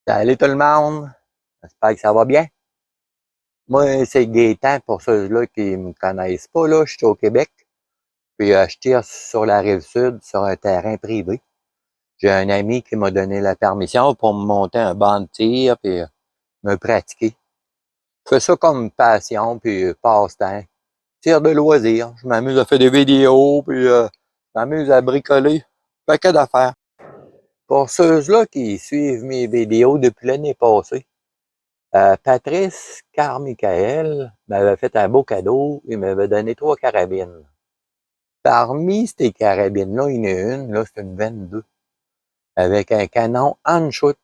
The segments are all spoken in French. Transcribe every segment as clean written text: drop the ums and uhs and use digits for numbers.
Salut tout le monde, j'espère que ça va bien. Moi, c'est Gaétan pour ceux-là qui ne me connaissent pas, là, je suis au Québec. Puis je tire sur la rive sud, sur un terrain privé. J'ai un ami qui m'a donné la permission pour me monter un banc de tir puis me pratiquer. Je fais ça comme passion puis passe-temps. Tir de loisir. Je m'amuse à faire des vidéos puis je m'amuse à bricoler. Paquet d'affaires. Pour ceux-là qui suivent mes vidéos depuis l'année passée, Patrice Carmichael m'avait fait un beau cadeau. Il m'avait donné 3 carabines. Parmi ces carabines-là, il y en a une, là, c'est une 22, avec un canon Anshoot.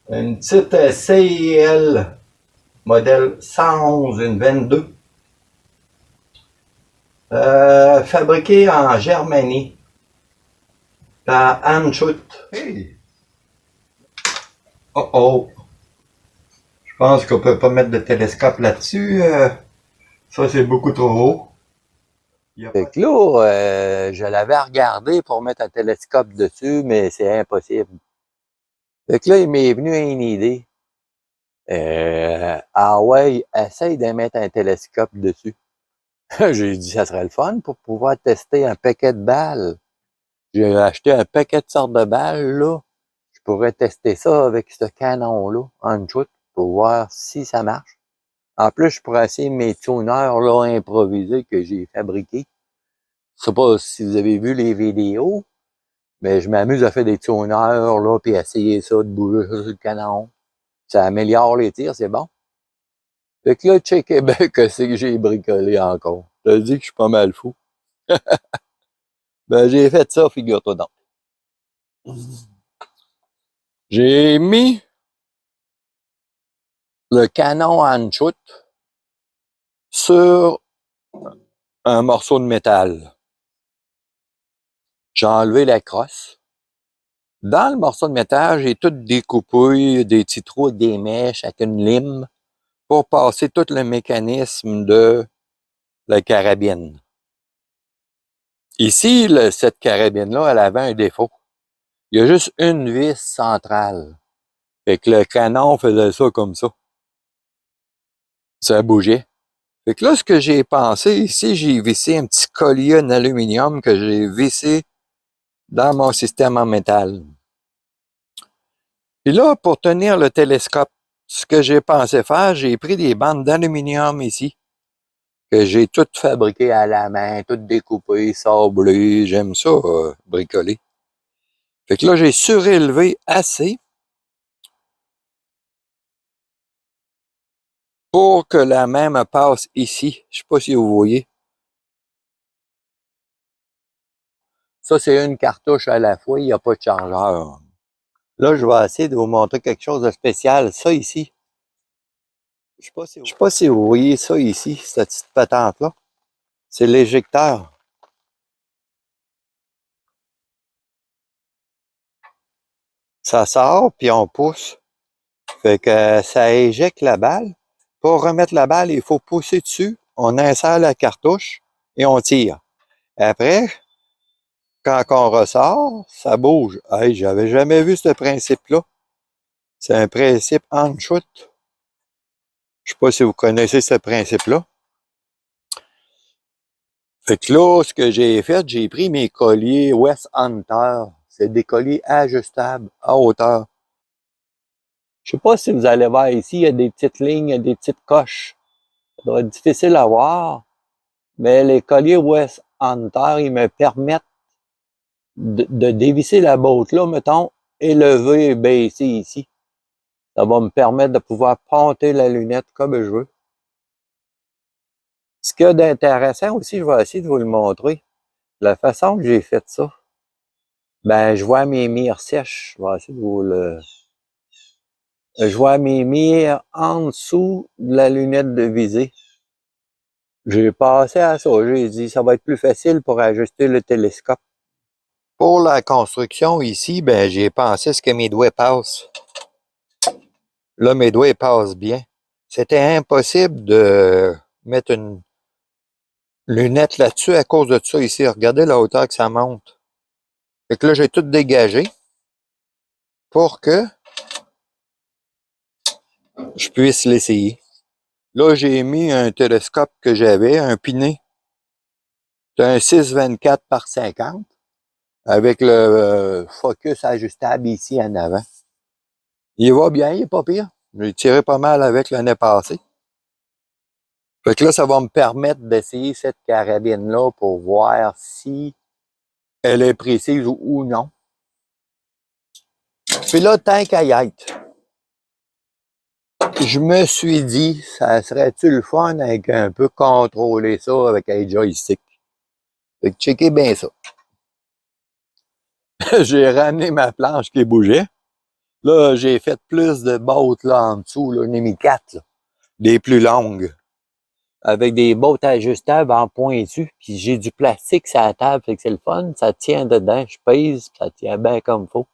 Une petite CIL modèle 111, une 22. Fabriquée en Germanie par Anshoot. Hey! Oh oh! Je pense qu'on peut pas mettre de télescope là-dessus. Ça, c'est beaucoup trop haut. Fait que là, je l'avais regardé pour mettre un télescope dessus, mais c'est impossible. Fait que là, il m'est venu une idée. Ah ouais, essaye de mettre un télescope dessus. J'ai dit, ça serait le fun pour pouvoir tester un paquet de balles. J'ai acheté un paquet de sortes de balles, là. Je pourrais tester ça avec ce canon-là, en shoot, pour voir si ça marche. En plus, je pourrais essayer mes tuners, là, improvisés que j'ai fabriqués. Je sais pas si vous avez vu les vidéos, mais je m'amuse à faire des tuners, là, puis essayer ça, de bouger ça sur le canon. Ça améliore les tirs, c'est bon. Fait que là, checkez bien que c'est que j'ai bricolé encore. Je te dis que je suis pas mal fou. Ben, j'ai fait ça, figure-toi donc. J'ai mis le canon Anshoot sur un morceau de métal. J'ai enlevé la crosse. Dans le morceau de métal, j'ai tout découpé, des petits trous avec des mèches, avec une lime, pour passer tout le mécanisme de la carabine. Ici, cette carabine-là, elle avait un défaut. Il y a juste une vis centrale. Fait que le canon faisait ça comme ça. Ça bougeait. Fait que là, ce que j'ai pensé, ici, j'ai vissé un petit collier en aluminium que j'ai vissé dans mon système en métal. Puis là, pour tenir le télescope, ce que j'ai pensé faire, j'ai pris des bandes d'aluminium ici, que j'ai toutes fabriquées à la main, toutes découpées, sablées. J'aime ça, bricoler. Fait que là, j'ai surélevé assez pour que la main me passe ici. Je sais pas si vous voyez. Ça, c'est une cartouche à la fois, il n'y a pas de chargeur. Là, je vais essayer de vous montrer quelque chose de spécial. Ça ici. Je sais pas si vous voyez ça ici, cette petite patente-là. C'est l'éjecteur. Ça sort, puis on pousse. Fait que ça éjecte la balle. Pour remettre la balle, il faut pousser dessus. On insère la cartouche et on tire. Après, quand on ressort, ça bouge. Hey, j'avais jamais vu ce principe-là. C'est un principe Anshoot. Je sais pas si vous connaissez ce principe-là. Fait que là, ce que j'ai fait, j'ai pris mes colliers West Hunter. C'est des colliers ajustables à hauteur. Je sais pas si vous allez voir ici, il y a des petites lignes, il y a des petites coches. Ça doit être difficile à voir. Mais les colliers West Hunter, ils me permettent de dévisser la botte là, mettons, élever et baisser ici. Ça va me permettre de pouvoir ponter la lunette comme je veux. Ce qu'il y a d'intéressant aussi, je vais essayer de vous le montrer. La façon que j'ai fait ça, ben, je vois mes mires sèches. Je vais essayer de vous le... Je vois mes mires en dessous de la lunette de visée. J'ai passé à ça. J'ai dit, ça va être plus facile pour ajuster le télescope. Pour la construction ici, ben, j'ai pensé ce que mes doigts passent. Là, mes doigts passent bien. C'était impossible de mettre une lunette là-dessus à cause de ça ici. Regardez la hauteur que ça monte. Fait que là, j'ai tout dégagé pour que je puisse l'essayer. Là, j'ai mis un télescope que j'avais, un Pinet. C'est un 6,24 par 50 avec le focus ajustable ici en avant. Il va bien, il est pas pire. J'ai tiré pas mal avec l'année passée. Fait que là, ça va me permettre d'essayer cette carabine-là pour voir si elle est précise ou non. Puis là, tant qu'à y être, je me suis dit, ça serait-tu le fun avec un peu contrôler ça avec un joystick? Fait que checkez bien ça. J'ai ramené ma planche qui bougeait. Là, j'ai fait plus de bottes là en dessous, là, j'en ai mis 4, là, des plus longues, avec des bottes ajustables en pointu. Puis j'ai du plastique sur la table, fait que c'est le fun. Ça tient dedans, je pèse, ça tient bien comme il faut.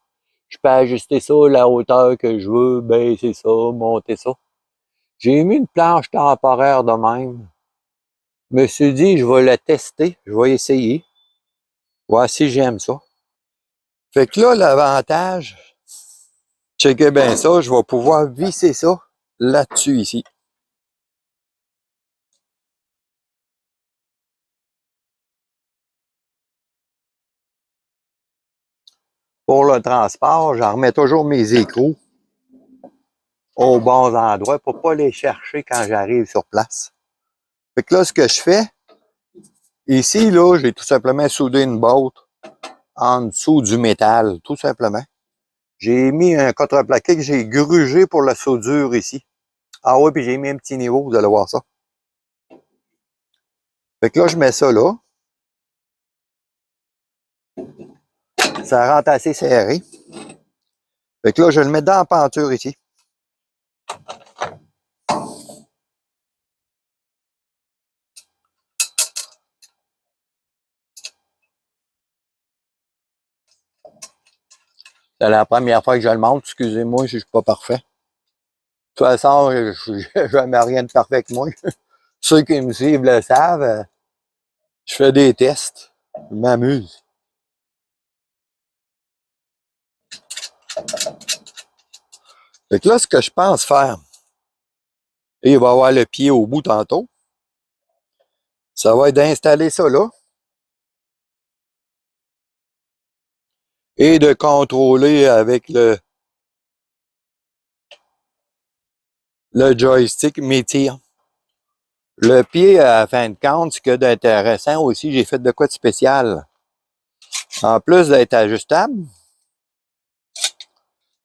Je peux ajuster ça à la hauteur que je veux, baisser ça, monter ça. J'ai mis une planche temporaire de même. Je me suis dit, je vais la tester, je vais essayer, voir si j'aime ça. Fait que là, l'avantage, checkez bien ça, je vais pouvoir visser ça là-dessus ici. Pour le transport, j'en remets toujours mes écrous aux bons endroits pour pas les chercher quand j'arrive sur place. Fait que là, ce que je fais, ici, là, j'ai tout simplement soudé une botte en dessous du métal, tout simplement. J'ai mis un contreplaqué que j'ai grugé pour la soudure ici. Ah oui, puis j'ai mis un petit niveau, vous allez voir ça. Fait que là, je mets ça là. Ça rentre assez serré. Fait que là, je le mets dans la peinture ici. C'est la première fois que je le monte. Excusez-moi, je suis pas parfait. De toute façon, je n'ai jamais rien de parfait avec moi. Ceux qui me suivent le savent. Je fais des tests. Je m'amuse. Fait que là, ce que je pense faire, et il va y avoir le pied au bout tantôt, ça va être d'installer ça là et de contrôler avec le joystick mes tirs. Le pied, à fin de compte, ce qu'il y a d'intéressant aussi, j'ai fait de quoi de spécial. En plus d'être ajustable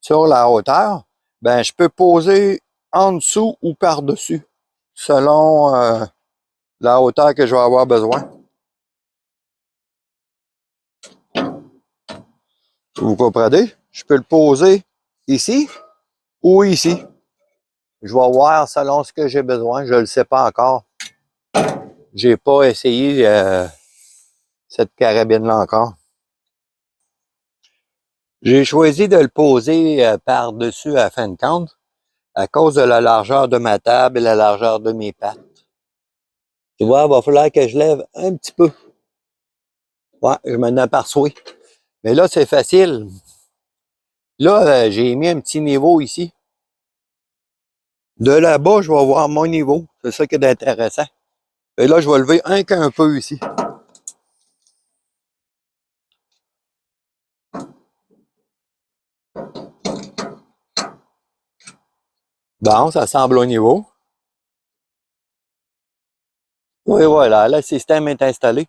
sur la hauteur, ben je peux poser en dessous ou par-dessus, selon la hauteur que je vais avoir besoin. Vous comprenez? Je peux le poser ici ou ici. Je vais voir selon ce que j'ai besoin. Je ne le sais pas encore. J'ai pas essayé cette carabine-là encore. J'ai choisi de le poser par-dessus à fin de compte à cause de la largeur de ma table et la largeur de mes pattes. Tu vois, il va falloir que je lève un petit peu. Ouais, je m'en aperçois. Mais là, c'est facile. Là, j'ai mis un petit niveau ici. De là-bas, je vais voir mon niveau. C'est ça qui est intéressant. Et là, je vais lever un peu ici. Bon, ça semble au niveau. Oui, voilà, le système est installé.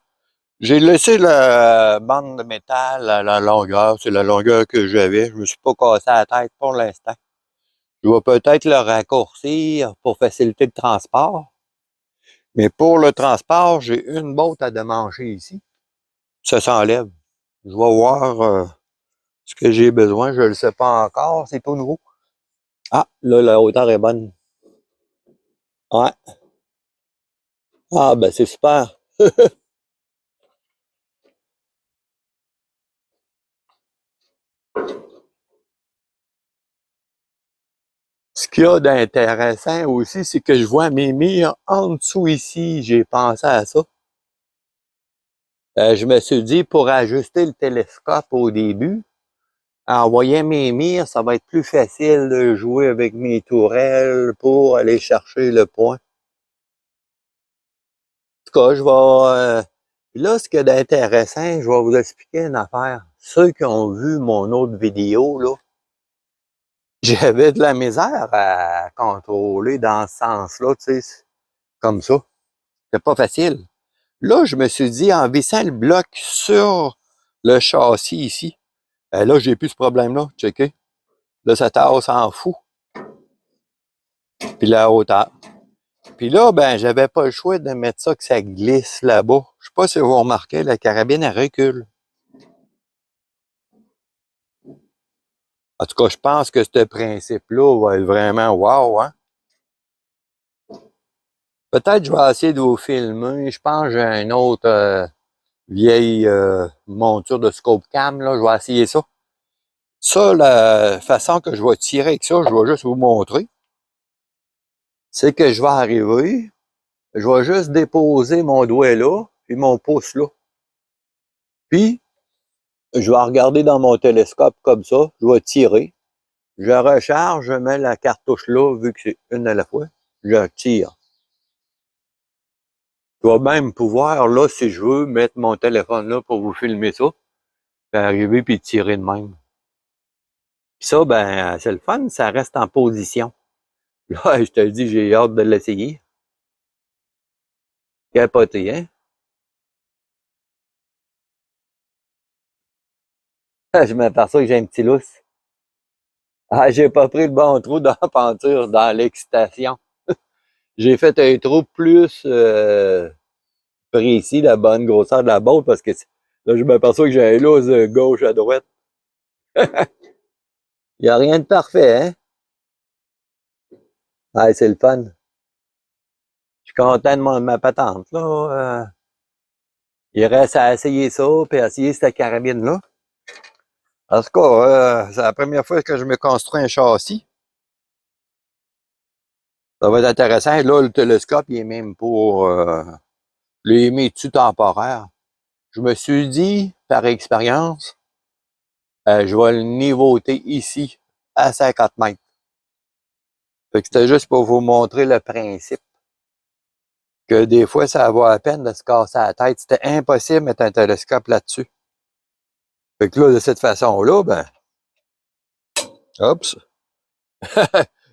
J'ai laissé la bande de métal à la longueur. C'est la longueur que j'avais. Je me suis pas cassé la tête pour l'instant. Je vais peut-être le raccourcir pour faciliter le transport. Mais pour le transport, j'ai une botte à démancher ici. Ça s'enlève. Je vais voir ce que j'ai besoin. Je ne le sais pas encore. C'est tout nouveau. Ah, là, la hauteur est bonne. Ouais. Ah, ben c'est super. Ce qu'il y a d'intéressant aussi, c'est que je vois mes mires en dessous ici. J'ai pensé à ça. Je me suis dit, pour ajuster le télescope au début, envoyer mes mires, ça va être plus facile de jouer avec mes tourelles pour aller chercher le point. En tout cas, là, ce qu'il y a d'intéressant, je vais vous expliquer une affaire. Ceux qui ont vu mon autre vidéo, là, j'avais de la misère à contrôler dans ce sens-là, tu sais, comme ça. C'est pas facile. Là, je me suis dit, en vissant le bloc sur le châssis ici, là, j'ai plus ce problème-là. Checkez. Là, ça tasse en fou. Puis la hauteur. Puis là, ben, j'avais pas le choix de mettre ça que ça glisse là-bas. Je sais pas si vous remarquez, la carabine, elle recule. En tout cas, je pense que ce principe-là va être vraiment wow, hein? Peut-être que je vais essayer de vous filmer. Je pense que j'ai une autre vieille monture de scope cam, là. Je vais essayer ça. Ça, la façon que je vais tirer avec ça, je vais juste vous montrer. C'est que je vais arriver, je vais juste déposer mon doigt là, puis mon pouce là. Puis, je vais regarder dans mon télescope comme ça, je vais tirer. Je recharge, je mets la cartouche là, vu que c'est une à la fois, je tire. Je vais même pouvoir, là, si je veux, mettre mon téléphone là pour vous filmer ça, puis arriver puis tirer de même. Puis ça, ben, c'est le fun, ça reste en position. Là, je te le dis, j'ai hâte de l'essayer. Capoté, hein? Je m'aperçois que j'ai un petit lousse. Ah, j'ai pas pris le bon trou dans la peinture, dans l'excitation. J'ai fait un trou plus précis, la bonne grosseur de la botte, parce que là, je m'aperçois que j'ai un lousse de gauche à droite. Il n'y a rien de parfait, hein? Ah, c'est le fun. Je suis content de ma patente, là. Il reste à essayer ça, puis à essayer cette carabine-là. En tout cas, c'est la première fois que je me construis un châssis. Ça va être intéressant. Là, le télescope, il est même pour les métiers temporaires. Je me suis dit, par expérience, je vais le niveauter ici, à 50 mètres. Fait que c'était juste pour vous montrer le principe. Que des fois, ça vaut la peine de se casser la tête. C'était impossible de mettre un télescope là-dessus. Fait que là, de cette façon-là, ben, oups,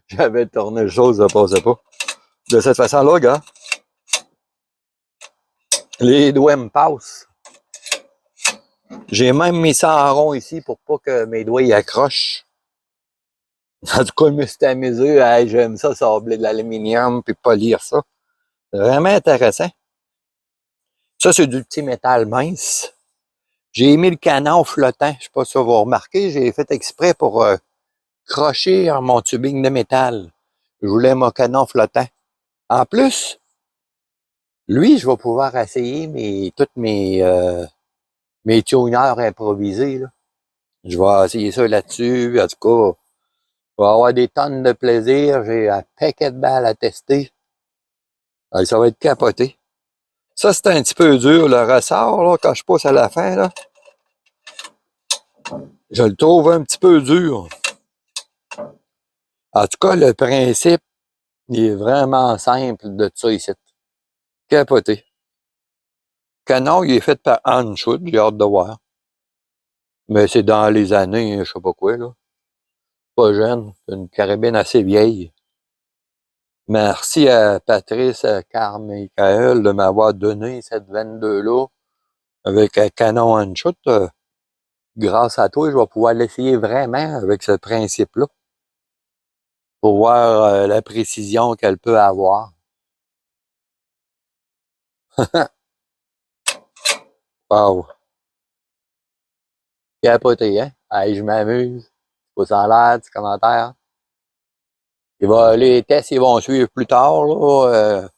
j'avais tourné le chose, ça passait pas. De cette façon-là, gars, les doigts me passent. J'ai même mis ça en rond ici pour pas que mes doigts y accrochent. En tout cas, je me suis amusé. Hey, j'aime ça, sabler de l'aluminium puis polir ça. Vraiment intéressant. Ça, c'est du petit métal mince. J'ai mis le canon flottant. Je sais pas si vous remarquez, j'ai fait exprès pour crocher mon tubing de métal. Je voulais mon canon flottant. En plus, lui, je vais pouvoir essayer toutes mes tuners improvisés, là. Je vais essayer ça là-dessus. En tout cas, je vais avoir des tonnes de plaisir. J'ai un paquet de balles à tester. Alors, ça va être capoté. Ça, c'est un petit peu dur, le ressort, là, quand je pousse à la fin, là. Je le trouve un petit peu dur. En tout cas, le principe, il est vraiment simple de ça ici. Capoté. Le canon, il est fait par Anschutz, j'ai hâte de voir. Mais c'est dans les années, je sais pas quoi, là. Pas jeune, c'est une carabine assez vieille. Merci à Patrice Carmichael de m'avoir donné cette 22-là avec un canon Anschutz. Grâce à toi, je vais pouvoir l'essayer vraiment avec ce principe-là pour voir la précision qu'elle peut avoir. Wow! Capoté, hein? Hey, je m'amuse. Pouce en l'air, petit commentaire. Les tests, ils vont suivre plus tard, là.